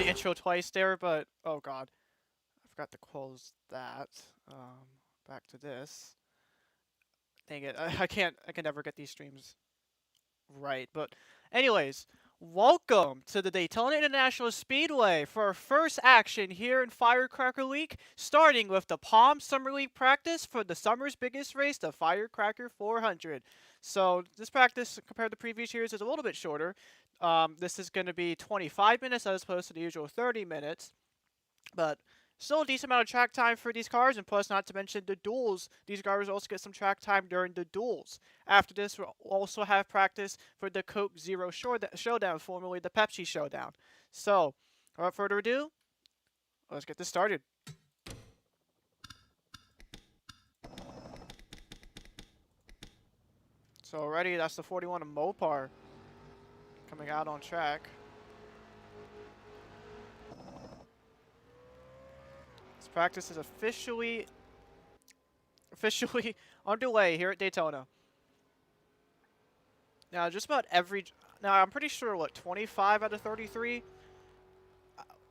Intro twice there, but oh god, I forgot to close that. Back to this. Dang it, I can never get these streams right. But anyways, welcome to the Daytona International Speedway for our first action here in Firecracker Week, starting with the Palm Summer League practice for the summer's biggest race, the Firecracker 400. So this practice, compared to previous years, is a little bit shorter. This is going to be 25 minutes as opposed to the usual 30 minutes. But still a decent amount of track time for these cars, and plus, not to mention the duels. These cars also get some track time during the duels. After this, we'll also have practice for the Coke Zero Showdown, formerly the Pepsi Showdown. So, without further ado, let's get this started. So already, that's the 41 of Mopar coming out on track. This practice is officially underway here at Daytona. Now, just about I'm pretty sure, what, 25 out of 33?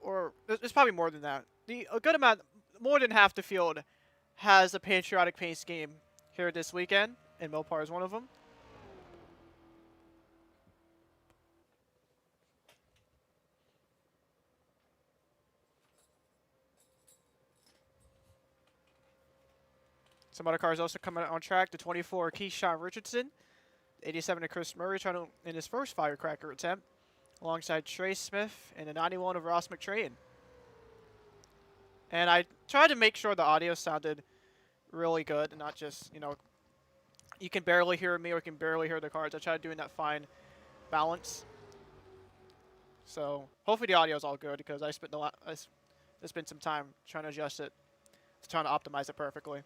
Or, it's probably more than that. A good amount, more than half the field has a patriotic paint scheme here this weekend, and Mopar is one of them. Some other cars also coming on track. The 24 Keyshawn Richardson, 87 of Chris Murray trying to in his first Firecracker attempt, alongside Trey Smith and the 91 of Ross McTrain. And I tried to make sure the audio sounded really good and not just, you know, you can barely hear me or you can barely hear the cars. I tried doing that fine balance. So hopefully the audio is all good because I spent some time trying to adjust it, trying to optimize it perfectly.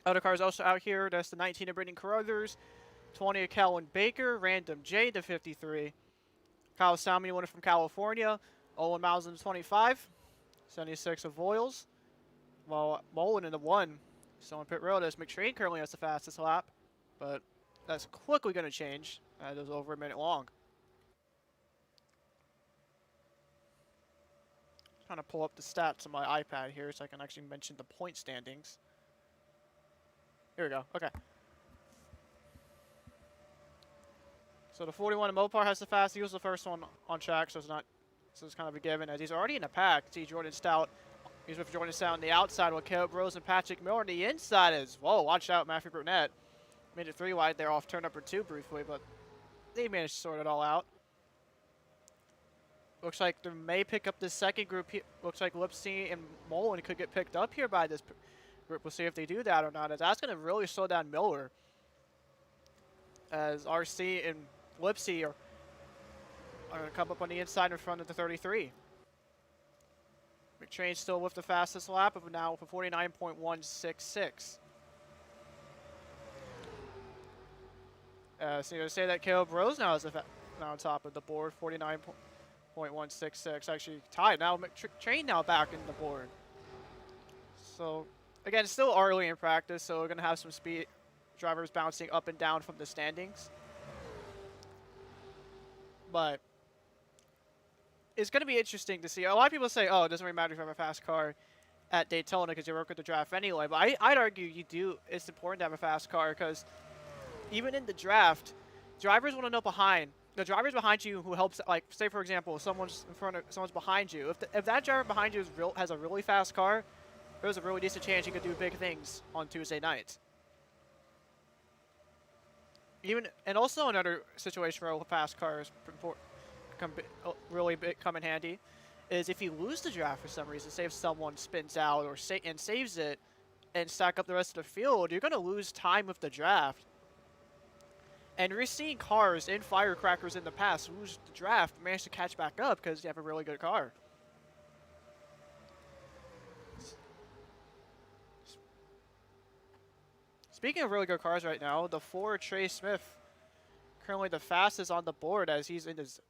Other cars also out here. That's the 19 of Brittany Carruthers, 20 of Kellen Baker, Random J to 53. Kyle Salmon winner from California, Owen Miles in 25, 76 of Voiles. While Mullen in the 1. So on pit road, as McTrain currently has the fastest lap, but that's quickly going to change. That is over a minute long. Trying to pull up the stats on my iPad here so I can actually mention the point standings. Here we go. Okay. So the 41 of Mopar has the fastest. He was the first one on track, so it's kind of a given as he's already in the pack. See Jordan Stout. He's with Jordan Stout on the outside with Caleb Rose and Patrick Miller on the inside as whoa, watch out, Matthew Brunette. Made it 3 wide there off turn number 2 briefly, but they managed to sort it all out. Looks like they may pick up this second group. Looks like Lipsy and Mullen could get picked up here by this group. We'll see if they do that or not, as that's going to really slow down Miller. As RC and Lipsy are going to come up on the inside in front of the 33. McTrain still with the fastest lap of now for 49.166. So you're going to say that Caleb Rose now is now on top of the board, 49.166. Actually tied now. McTrain now back in the board. So again, it's still early in practice, so we're going to have some speed drivers bouncing up and down from the standings. But it's going to be interesting to see. A lot of people say, oh, it doesn't really matter if you have a fast car at Daytona because you work at the draft anyway. But I'd argue you do. It's important to have a fast car because even in the draft, drivers want to know behind. The drivers behind you who helps, like, say, for example, someone's behind you. If that driver behind you has a really fast car, there's a really decent chance you could do big things on Tuesday night. And also another situation where a fast car is really come in handy is if you lose the draft for some reason, say if someone spins out or saves it and stack up the rest of the field, you're going to lose time with the draft. And we're seeing cars in Firecrackers in the past lose the draft, manage to catch back up because they have a really good car. Speaking of really good cars right now, the Ford Trey Smith currently the fastest on the board as he's in his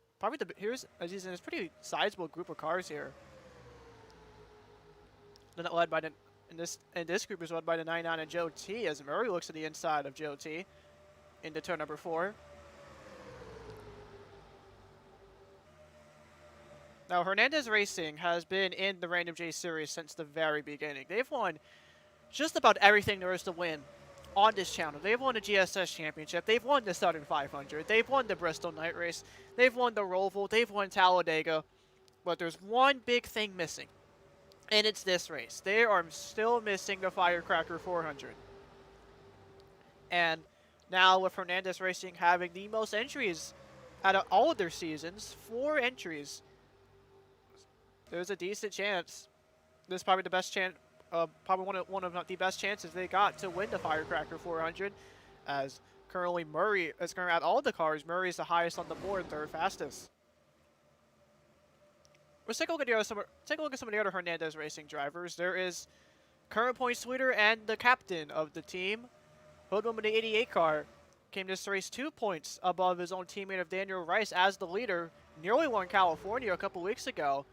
he's in his pretty sizable group of cars here. Led by this group is led by the 99 and Joe T as Murray looks to the inside of Joe T into turn number 4. Now Hernandez Racing has been in the Random J Series since the very beginning. They've won just about everything there is to win on this channel. They've won the GSS Championship. They've won the Southern 500. They've won the Bristol Night Race. They've won the Roval. They've won Talladega. But there's one big thing missing, and it's this race. They are still missing the Firecracker 400. And now with Hernandez Racing having the most entries out of all of their seasons, 4 entries, there's a decent chance. This is probably the best chance. Probably one of the best chances they got to win the Firecracker 400, as currently Murray is going to add all the cars. Murray is the highest on the board, 3rd fastest. Let's take a look at some of the other Hernandez Racing drivers. There is current points leader and the captain of the team, Hoodlum in the 88 car, came this race 2 points above his own teammate of Daniel Rice as the leader. Nearly won California a couple weeks ago.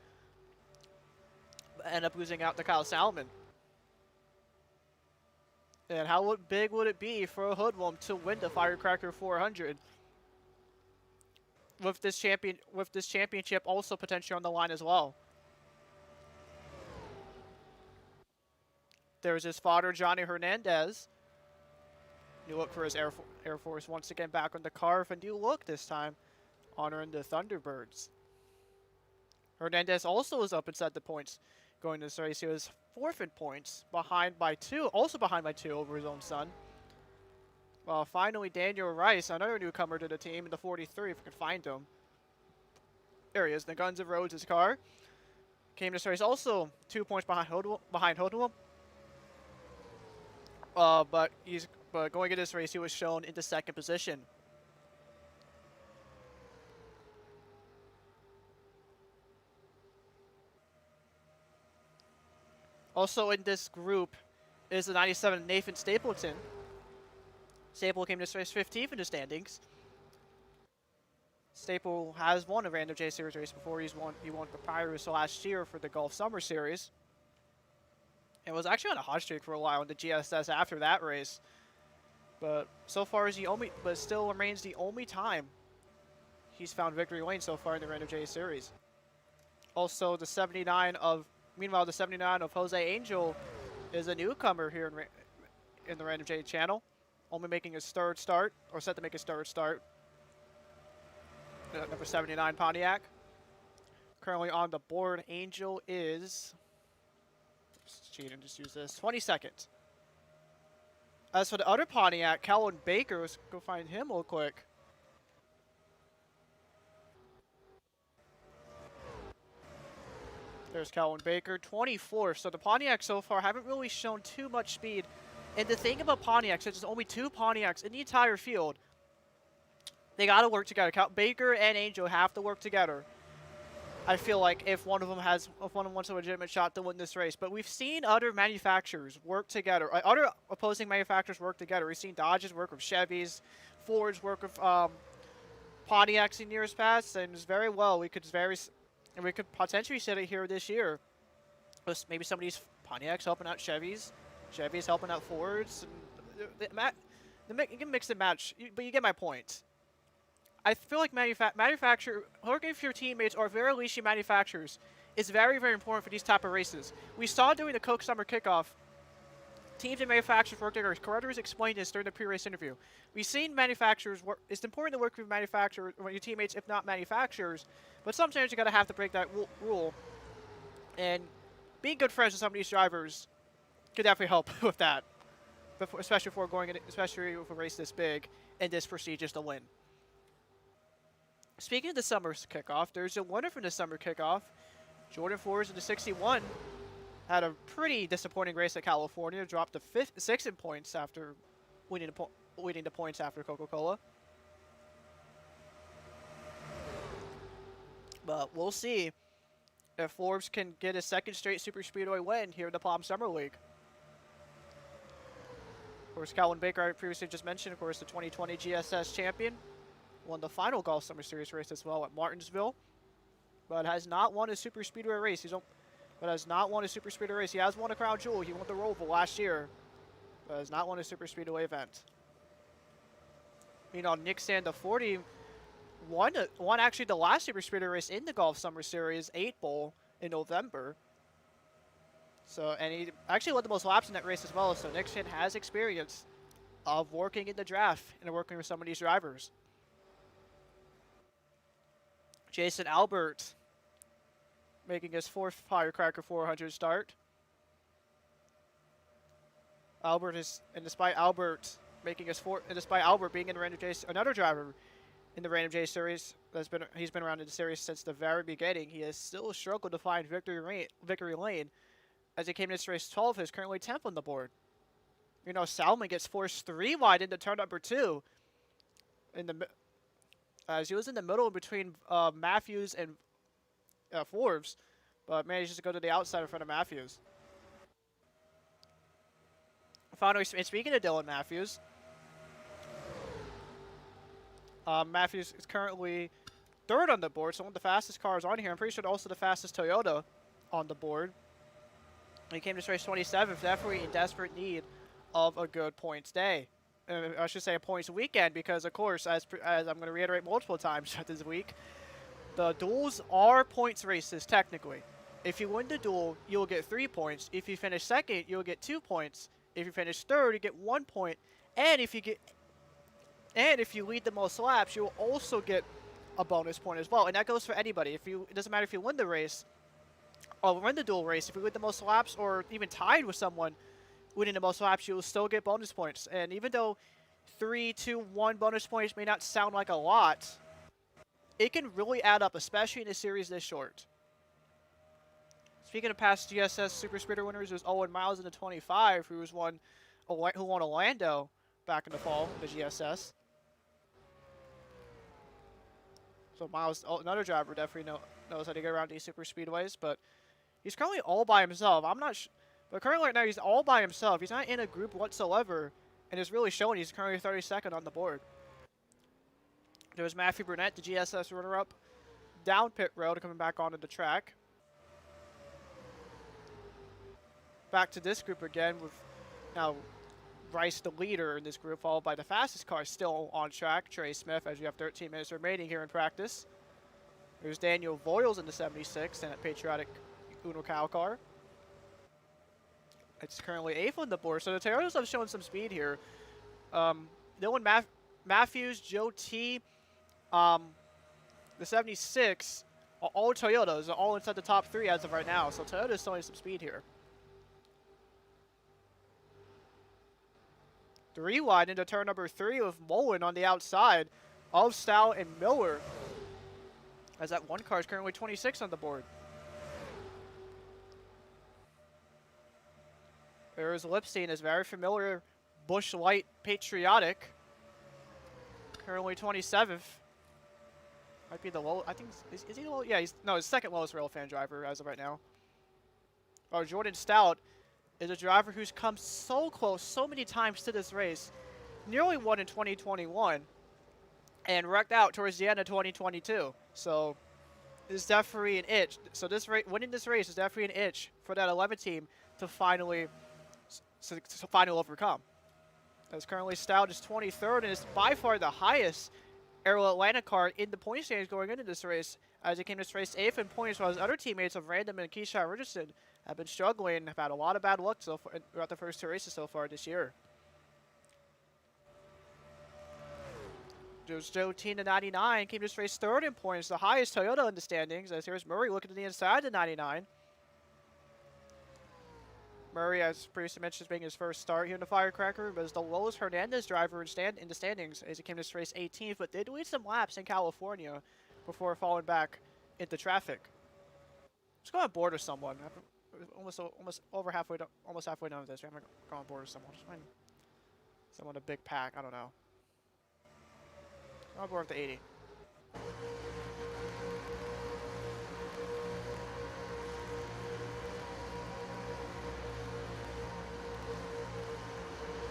Ended up losing out to Kyle Salmon. And how big would it be for a Hoodlum to win the Firecracker 400? With this championship also potentially on the line as well. There's his father, Johnny Hernandez. New look for his Air Force once again back on the car with a new look this time, honoring the Thunderbirds. Hernandez also is up inside the points going this race. He was 4th in points, behind by 2 over his own son. Well, finally Daniel Rice, another newcomer to the team in the 43, if we can find him. There he is. The Guns of Roses car. Came to race also 2 points behind Hodel. But going into this race, he was shown into second position. Also in this group is the 97 Nathan Stapleton. Staple came to race 15th in the standings. Staple has won a Random J Series race before. He won Papyrus last year for the Golf Summer Series. And was actually on a hot streak for a while in the GSS after that race. But so far still remains the only time he's found victory lane so far in the Random J Series. Also, the 79 of Jose Angel is a newcomer here in the Random J channel, only making his third start, or set to make his third start. Number 79 Pontiac. Currently on the board, Angel is, just cheat and just use this, 22nd. As for the other Pontiac, Kellen Baker, let's go find him real quick. There's Kellen Baker, 24th. So the Pontiacs so far haven't really shown too much speed. And the thing about Pontiacs, there's only 2 Pontiacs in the entire field. They got to work together. Baker and Angel have to work together. I feel like if one of them wants a legitimate shot to win this race. But we've seen other manufacturers work together. Other opposing manufacturers work together. We've seen Dodges work with Chevys, Fords work with Pontiacs in years past, and it's very well. We could potentially set it here this year. Maybe some of these Pontiacs helping out Chevys helping out Fords. And you can mix and match, but you get my point. I feel like working with your teammates or very least your manufacturers is very, very important for these type of races. We saw during the Coke Summer Kickoff, teams and manufacturers work together. Correctors explained this during the pre-race interview. We've seen manufacturers work. It's important to work with manufacturers, or your teammates, if not manufacturers. But sometimes you gotta have to break that rule. And being good friends with some of these drivers could definitely help with that. Especially with a race this big and this prestigious to win. Speaking of the summer kickoff, there's a winner from the summer kickoff. Jordan Flores in the 61 had a pretty disappointing race at California. Dropped to 6th in points after leading the points after Coca-Cola. But we'll see if Forbes can get a second straight Super Speedway win here in the Palm Summer League. Of course, Kellen Baker, I previously just mentioned, of course, the 2020 GSS champion. Won the final Golf Summer Series race as well at Martinsville, but has not won a Super Speedway race. He has won a Crown Jewel. He won the Roval last year, but has not won a Super Speedway event. Meanwhile, Nick Sandaforti won actually the last Super Speedway race in the Golf Summer Series 8 Bowl in November. So, and he actually led the most laps in that race as well. So Nick San has experience of working in the draft and working with some of these drivers. Jason Albert making his 4th Firecracker 400 start. Despite Albert being in the Random J, another driver in the Random J Series he's been around in the series since the very beginning. He has still struggled to find victory lane, as he came in this race 12th. Is currently 10th on the board. Salmon gets forced 3 wide into turn number 2 as he was in the middle between Matthews and Forbes, but manages to go to the outside in front of Matthews. Finally, speaking of Dylan Matthews, Matthews is currently 3rd on the board, so one of the fastest cars on here. I'm pretty sure also the fastest Toyota on the board. He came to race 27th, definitely in desperate need of a good points day. I should say a points weekend, because of course, as I'm going to reiterate multiple times this week, the duels are points races technically. If you win the duel, you'll get 3 points. If you finish 2nd, you'll get 2 points. If you finish 3rd, you get 1 point. And if you lead the most laps, you'll also get a bonus point as well. And that goes for anybody. It doesn't matter if you win the race or win the duel race. If you lead the most laps or even tied with someone winning the most laps, you'll still get bonus points. And even though 3, 2, 1 bonus points may not sound like a lot, it can really add up, especially in a series this short. Speaking of past GSS Super Speeder winners, there's Owen Miles in the 25, who won Orlando back in the fall in the GSS. So Miles, another driver, definitely knows how to get around these super speedways, but he's currently all by himself. I'm not but currently right now he's all by himself. He's not in a group whatsoever, and it's really showing. He's currently 32nd on the board. There's Matthew Burnett, the GSS runner-up, down pit road, coming back onto the track. Back to this group again with now Bryce, the leader in this group, followed by the fastest car still on track, Trey Smith, as we have 13 minutes remaining here in practice. There's Daniel Voiles in the 76 and a patriotic Uno Cow car. It's currently 8th on the board, so the Toyotas have shown some speed here. Dylan Matthews, Joe T, the 76, all Toyotas, all inside the top 3 as of right now, so Toyota's showing some speed here. The rewind into turn number 3 with Mullen on the outside of Stout and Miller, as that one car is currently 26 on the board. There is Lipstein, is very familiar Busch Light Patriotic, currently 27th. Might be the low. I think is he the low? Yeah, he's second lowest railfan driver as of right now. Oh, Jordan Stout is a driver who's come so close so many times to this race. Nearly won in 2021 and wrecked out towards the end of 2022. So it's definitely an itch. So winning this race is definitely an itch for that 11 team to finally overcome. As currently Stout is 23rd and is by far the highest Aero Atlanta car in the point standings going into this race, as he came to race 8th in points, while his other teammates of Random and Keyshawn Richardson have been struggling and have had a lot of bad luck so far throughout the first 2 races so far this year. Joe T in the 99 came to race 3rd in points, the highest Toyota in the standings, as here's Murray looking to the inside of the 99. Murray, as previously mentioned, is making his first start here in the Firecracker, but is the lowest Hernandez driver in the standings as he came to race 18th, but did lead some laps in California before falling back into traffic. Let's go on board with someone. Almost halfway done with this. I'm gonna go on board with someone. Just find someone a big pack. I don't know. Go on board with the 80.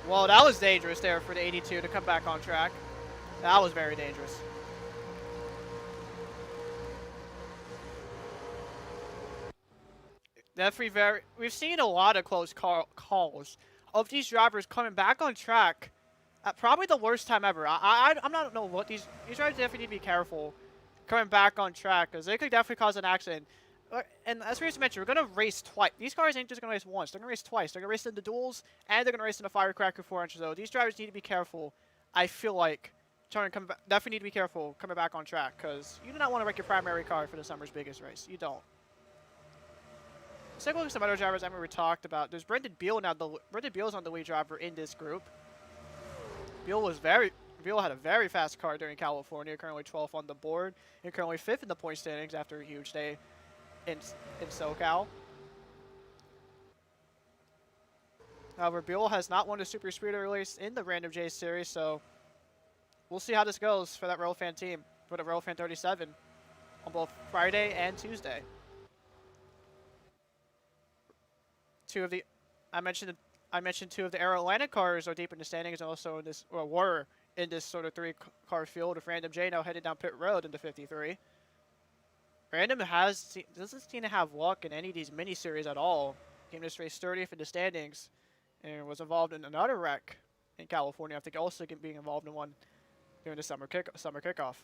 Well, that was dangerous there for the 82 to come back on track. That was very dangerous. Definitely we've seen a lot of close calls of these drivers coming back on track at probably the worst time ever. I'm not know what these drivers definitely need to be careful coming back on track, because they could definitely cause an accident. And as we just mentioned, we're going to race twice. These cars ain't just going to race once. They're going to race twice. They're going to race in the duels, and they're going to race in the Firecracker 400. So these drivers need to be careful. I feel like definitely need to be careful coming back on track, because you do not want to wreck your primary car for the summer's biggest race. You don't. Let's take a look at some other drivers I remember we talked about. There's Brendan Beal now. Brendan Beal's on the lead driver in this group. Beal had a very fast car during California, currently 12th on the board, and currently 5th in the point standings after a huge day in SoCal. However, Beal has not won a Super Speeder race in the Random J Series, so we'll see how this goes for that Railfan team, for the Railfan 37, on both Friday and Tuesday. I mentioned 2 of the Aero Atlanta cars are deep in the standings, and also were in this sort of 3-car field, with Random J now headed down pit road into 53. Random doesn't seem to have luck in any of these mini-series at all. Came to this race 30th in the standings, and was involved in another wreck in California, after also being involved in one during the summer kickoff.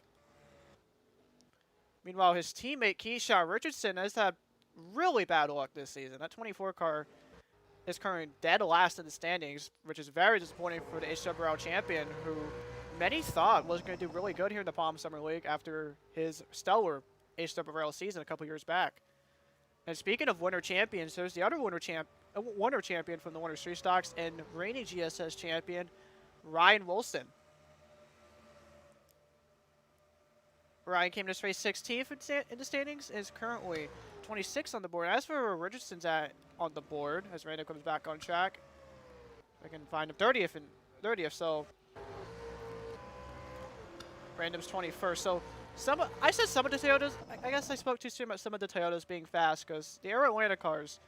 Meanwhile, his teammate Keyshawn Richardson has had really bad luck this season. That 24 car is currently dead last in the standings, which is very disappointing for the HWRL champion, who many thought was going to do really good here in the Palm Summer League after his stellar HWRL season a couple years back. And speaking of winter champions, there's the other winter champion from the Winter Street Stocks and reigning GSS champion, Ryan Wilson. Ryan came to this race 16th in the standings, is currently 26 on the board. As for where Richardson's at on the board, as Random comes back on track, I can find him 30th and 30th. So Random's 21st. So I said some of the Toyotas. I guess I spoke too soon about some of the Toyotas being fast because the Aero Atlanta cars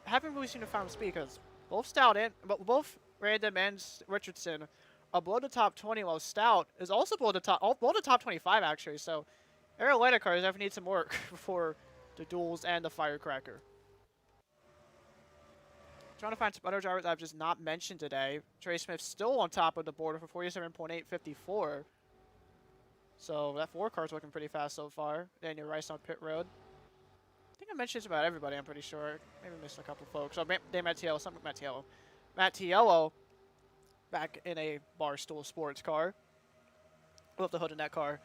haven't really seen the found speed because both Random and Richardson are below the top 20, while Stout is also below the top 25 actually. So Aero Atlanta cars definitely need some work for the duels and the Firecracker. Trying to find some other drivers I've just not mentioned today. Trey Smith's still on top of the board for 47.854. So that 4 car's looking pretty fast so far. Daniel Rice on pit road. I think I mentioned about everybody, I'm pretty sure. Maybe missed a couple folks. Oh, Dave Mattiello, something with Mattiello. Mattiello back in a Barstool sports car. With the hood in that car.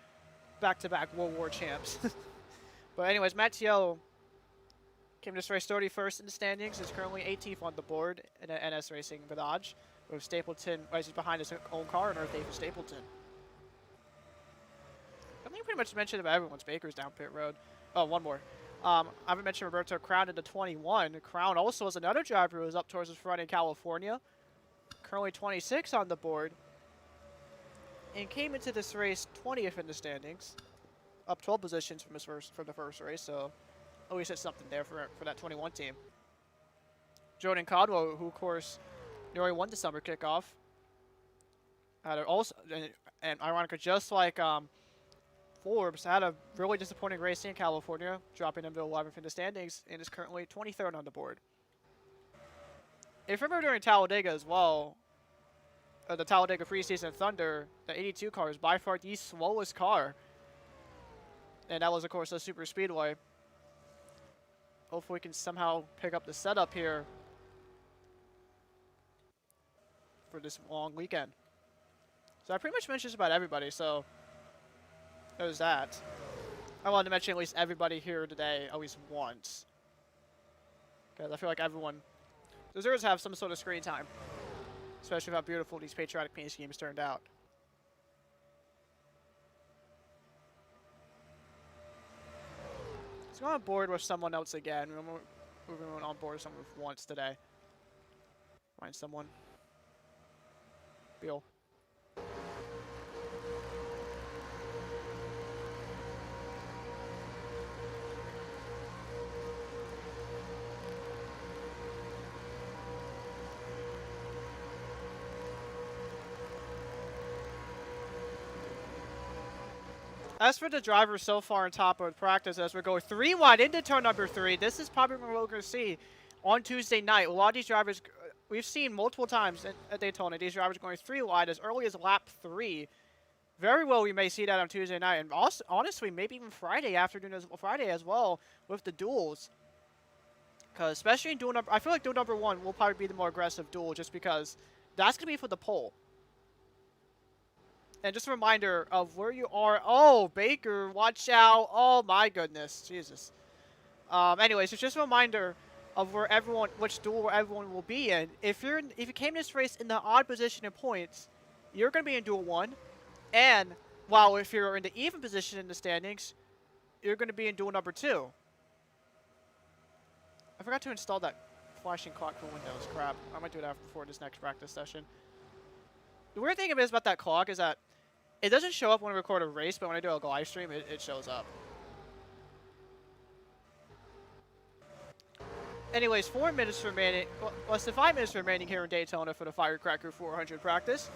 Back-to-back World War champs. But anyways, Mattiello came to this race 31st in the standings. Is currently 18th on the board in an NS Racing Dodge. With Stapleton, he's behind his own car, and Earth David Stapleton. I think I pretty much mentioned about everyone's. Baker's down pit road. Oh, one more. I haven't mentioned Roberto Crown into 21. Crown also is another driver who is up towards his front in California. Currently 26 on the board. And came into this race 20th in the standings. Up 12 positions from the first race, so at least it's something there for that 21 team. Jordan Codwell, who of course nearly won the summer kickoff. And ironically, just like Forbes, had a really disappointing race in California, dropping him to 11th in the standings, and is currently 23rd on the board. If you remember during Talladega as well, the Talladega preseason Thunder, the 82 car is by far the slowest car. And that was, of course, a super speedway. Hopefully we can somehow pick up the setup here for this long weekend. So I pretty much mentioned just about everybody, so there's that. I wanted to mention at least everybody here today at least once. Because I feel like everyone deserves to have some sort of screen time. Especially with how beautiful these patriotic paint schemes turned out. Let's go on board with someone else again. We're moving on board with someone once today. Find someone. Beal. As for the drivers so far on top of practice, as we go 3 wide into turn number 3, this is probably what we're going to see on Tuesday night. A lot of these drivers, we've seen multiple times at Daytona, these drivers going 3 wide as early as lap 3. Very well, we may see that on Tuesday night, and also, honestly, maybe even Friday afternoon, Friday as well, with the duels. Because especially in duel number, I feel like duel number 1 will probably be the more aggressive duel, just because that's going to be for the pole. And just a reminder of where you are. Oh, Baker, watch out. Oh, my goodness. Jesus. Anyways, it's just a reminder of which duel everyone will be in. If you came to this race in the odd position in points, you're going to be in duel 1. And while if you're in the even position in the standings, you're going to be in duel number 2. I forgot to install that flashing clock for Windows. Crap. I might do that before this next practice session. The weird thing about that clock is that it doesn't show up when I record a race, but when I do a live stream, it shows up. Anyways, 4 minutes remaining, less than 5 minutes remaining here in Daytona for the Firecracker 400 practice.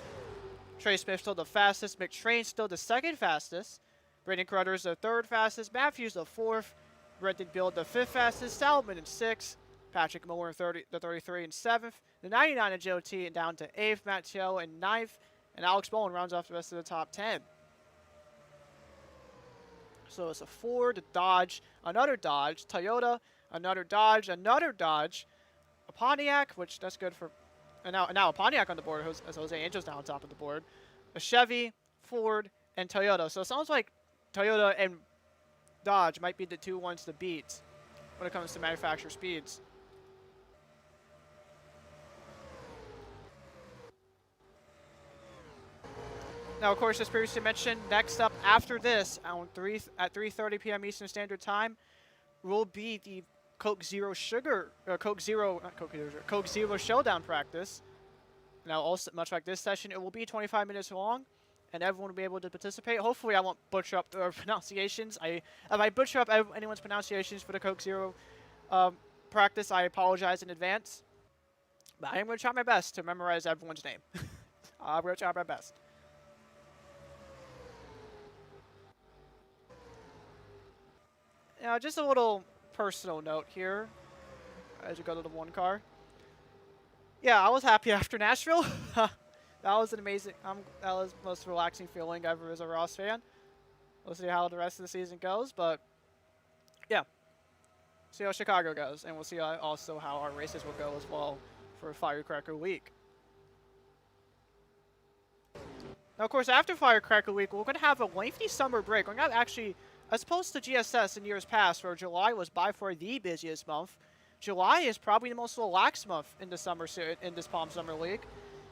Trey Smith still the fastest, McTrain still the second fastest. Braden Carruthers the third fastest, Matthews the fourth, Brendan Beal the fifth fastest, Salomon in sixth, Patrick Miller in the 33 in seventh, the 99 in Joe T and down to eighth, Matt Chiao in ninth, and Alex Bowen rounds off the rest of the top 10. So it's a Ford, a Dodge, another Dodge, Toyota, another Dodge, a Pontiac, which that's good for, and now a Pontiac on the board, as Jose Angel's now on top of the board, a Chevy, Ford, and Toyota. So it sounds like Toyota and Dodge might be the 2 ones to beat when it comes to manufacturer speeds. Now, of course, as previously mentioned, next up after this, at 3:30 p.m. Eastern Standard Time, will be the Coke Zero Sugar, or Coke Zero, not Coke Zero, Coke Zero Showdown practice. Now, also much like this session, it will be 25 minutes long, and everyone will be able to participate. Hopefully, I won't butcher up the pronunciations. If I butcher up anyone's pronunciations for the Coke Zero practice, I apologize in advance. But I am going to try my best to memorize everyone's name. I'm going to try my best. Just a little personal note here as you go to the one car. Yeah, I was happy after Nashville. That was an amazing. That was the most relaxing feeling ever as a Ross fan. We'll see how the rest of the season goes, but yeah, see how Chicago goes, and we'll see also how our races will go as well for Firecracker Week. Now, of course, after Firecracker Week, we're going to have a lengthy summer break. We're going to actually, as opposed to GSS in years past, where July was by far the busiest month, July is probably the most relaxed month in the summer in this Palm Summer League,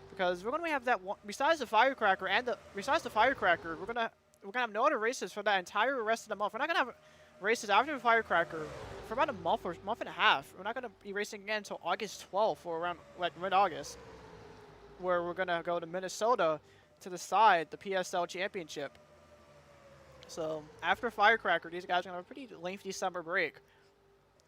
because we're going to have that one, besides the Firecracker, we're going to have no other races for that entire rest of the month. We're not going to have races after the Firecracker for about a month or month and a half. We're not going to be racing again until August 12th or around like mid-August, where we're going to go to Minnesota to decide the PSL Championship. So after Firecracker, these guys are going to have a pretty lengthy summer break.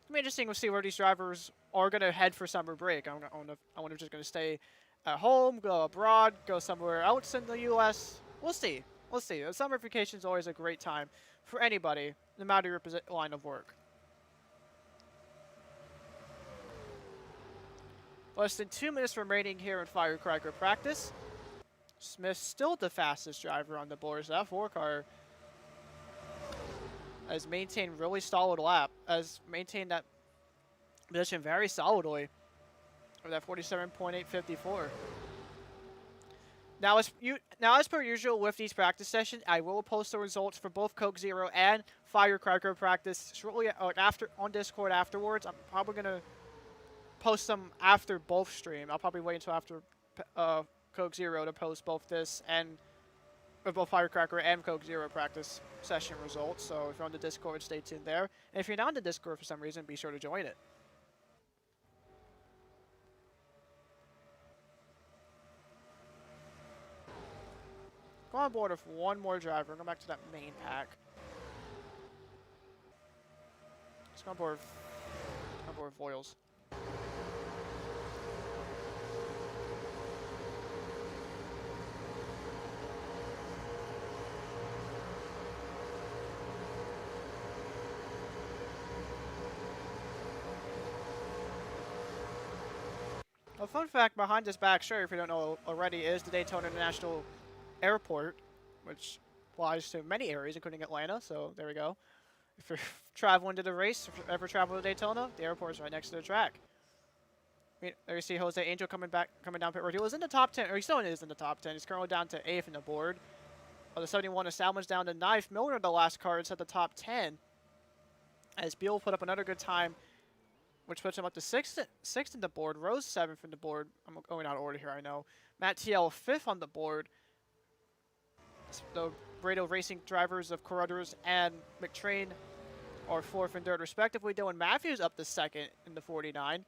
It'll be interesting to see where these drivers are going to head for summer break. I wonder if they're just going to stay at home, go abroad, go somewhere else in the U.S. We'll see. We'll see. Summer vacation is always a great time for anybody, no matter your line of work. Less than 2 minutes remaining here in Firecracker practice. Smith's still the fastest driver on the board, so that 4-car has maintained really solid lap, has maintained that position very solidly with that 47.854. Now, as per usual with these practice sessions, I will post the results for both Coke Zero and Firecracker practice shortly after on Discord afterwards. I'm probably gonna post them after both stream. I'll probably wait until after Coke Zero to post both this and both Firecracker and Coke Zero practice session results. So if you're on the Discord, stay tuned there. And if you're not on the Discord for some reason, be sure to join it. Go on board with one more driver. Go back to that main pack. Let's go on board with Voiles. A fun fact behind this back shirt, if you don't know already, is the Daytona International Airport, which applies to many areas, including Atlanta. So there we go. If you're traveling to the race, if you ever travel to Daytona, the airport's right next to the track. I mean, there you see Jose Angel coming down pit road. He was in the top 10, or he still is in the top 10. He's currently down to 8th in the board. The 71 of Salmon's down to 9th. Miller, the last car, is at the top 10. As Beal put up another good time, which puts him up to 6th in the board. Rose 7th in the board. I'm going out of order here, I know. Matt TL 5th on the board. The Brado Racing drivers of Carruthers and McTrain are 4th and 3rd respectively. Dylan Matthews up to 2nd in the 49.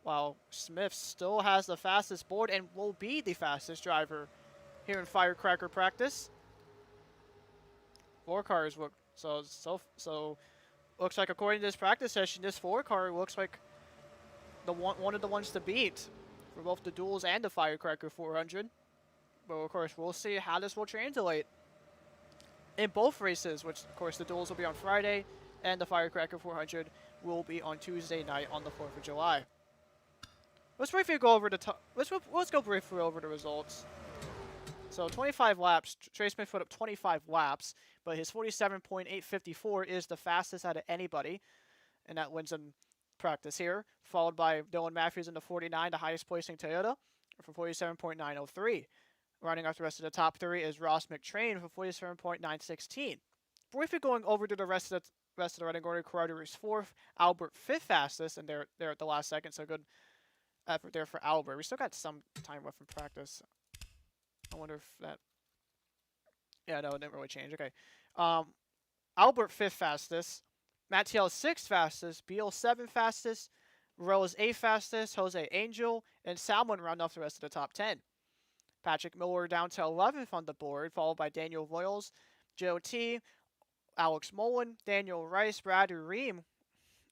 While Smith still has the fastest board and will be the fastest driver here in Firecracker practice. 4 cars look so looks like, according to this practice session, this 4-car looks like one of the ones to beat for both the duels and the Firecracker 400. But of course, we'll see how this will translate in both races, which of course the duels will be on Friday and the Firecracker 400 will be on Tuesday night on the 4th of July. Let's briefly go over let's go briefly over the results. So 25 laps. Trey Smith put up 25 laps, but his 47.854 is the fastest out of anybody, and that wins in practice here. Followed by Dylan Matthews in the 49, the highest placing Toyota, for 47.903. Running off the rest of the top 3 is Ross McTrain for 47.916. Briefly going over to the rest of the running order, Carruthers is 4th, Albert 5th fastest, and they're at the last second, so good effort there for Albert. We still got some time left in practice. I wonder if that Yeah, no, it didn't really change. Okay. Um, Albert fifth fastest, Mattiel sixth fastest, Beal seventh fastest, Rose eighth fastest, Jose Angel, and Salmon round off the rest of the top 10. Patrick Miller down to 11th on the board, followed by Daniel Royals, Joe T, Alex Mullen, Daniel Rice, Brad Reim,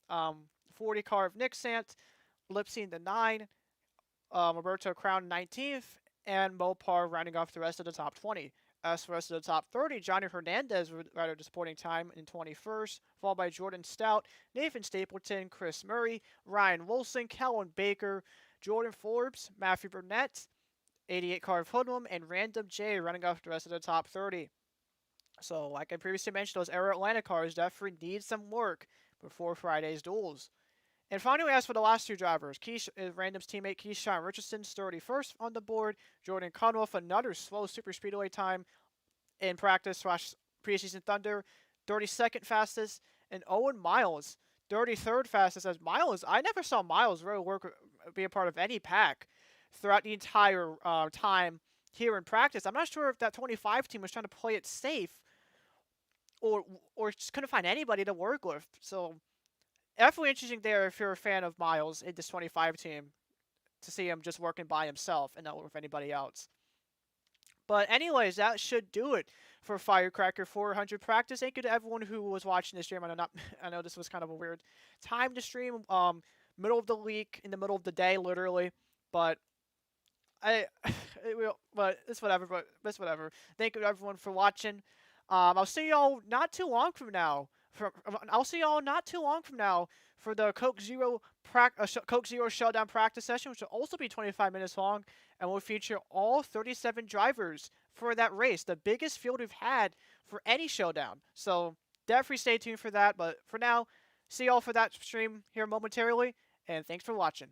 40 car of Nick Sant, Lipsy the 9, Roberto Crown 19th, and Mopar rounding off the rest of the top 20. As for the rest of the top 30, Johnny Hernandez, rather disappointing time in 21st, followed by Jordan Stout, Nathan Stapleton, Chris Murray, Ryan Wilson, Kellen Baker, Jordan Forbes, Matthew Burnett, 88 car of Hoodlum, and Random J running off the rest of the top 30. So, like I previously mentioned, those Aero Atlanta cars definitely need some work before Friday's duels. And finally, as for the last two drivers, Random's teammate Keyshawn Richardson's 31st on the board. Jordan Conwolf, another slow super speedway time in practice slash preseason thunder, 32nd fastest. And Owen Miles, 33rd fastest. As Miles, I never saw Miles really be a part of any pack throughout the entire time here in practice. I'm not sure if that 25 team was trying to play it safe or just couldn't find anybody to work with. So definitely interesting there if you're a fan of Miles in this 25 team to see him just working by himself and not with anybody else. But anyways, that should do it for Firecracker 400 practice. Thank you to everyone who was watching this stream. I know this was kind of a weird time to stream, middle of the week, in the middle of the day, literally. But but it's whatever. But it's whatever. Thank you to everyone for watching. I'll see y'all not too long from now. I'll see y'all not too long from now for the Coke Zero Showdown practice session, which will also be 25 minutes long, and will feature all 37 drivers for that race, the biggest field we've had for any showdown. So definitely stay tuned for that. But for now, see y'all for that stream here momentarily, and thanks for watching.